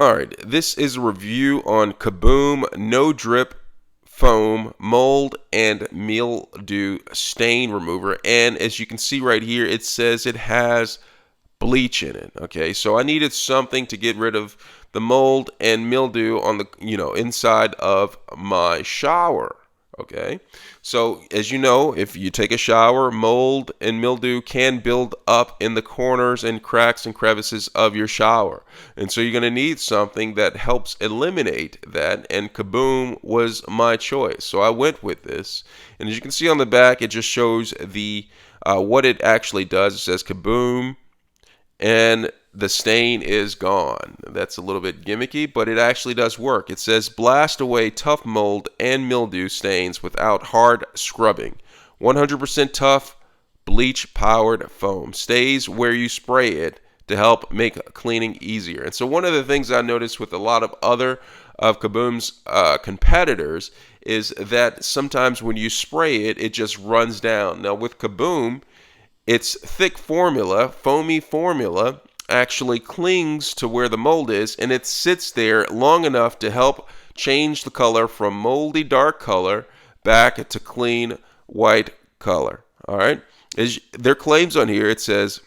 Alright, this is a review on Kaboom No Drip Foam Mold and Mildew Stain Remover. And as you can see right here, it says it has bleach in it. Okay, so I needed something to get rid of the mold and mildew on the inside of my shower. Okay, so as you know, if you take a shower, mold and mildew can build up in the corners and cracks and crevices of your shower, and so you're going to need something that helps eliminate that, and Kaboom was my choice, so I went with this. And as you can see on the back, it just shows the what it actually does. It says Kaboom, and the stain is gone. That's a little bit gimmicky, but it actually does work. It says blast away tough mold and mildew stains without hard scrubbing. 100% tough bleach powered foam stays where you spray it to help make cleaning easier. And so one of the things I noticed with a lot of other of Kaboom's competitors is that sometimes when you spray it, it just runs down. Now with Kaboom, its thick formula, foamy formula, actually clings to where the mold is, and it sits there long enough to help change the color from moldy dark color back to clean white color. All right. As their claims on here, it says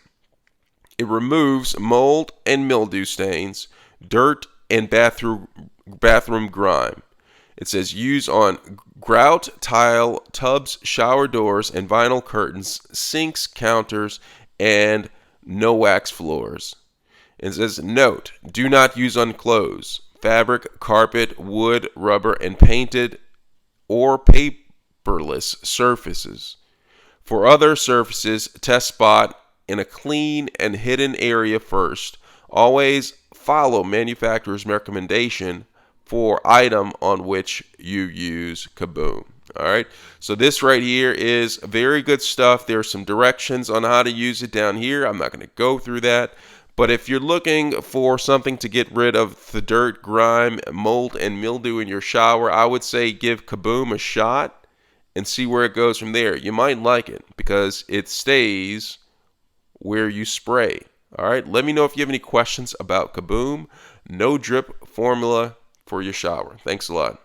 it removes mold and mildew stains, dirt, and bathroom grime. It says use on grout, tile, tubs, shower doors, and vinyl curtains, sinks, counters, and no wax floors. It says note, do not use on clothes, fabric, carpet, wood, rubber, and painted or paperless surfaces. For other surfaces, test spot in a clean and hidden area first. Always follow manufacturer's recommendation for item on which you use Kaboom. All right, so this right here is very good stuff. There's some directions on how to use it down here. I'm not going to go through that, but if you're looking for something to get rid of the dirt, grime, mold, and mildew in your shower, I would say give Kaboom a shot and see where it goes from there. You might like it because it stays where you spray. All right, let me know if you have any questions about Kaboom No Drip formula for your shower. Thanks a lot.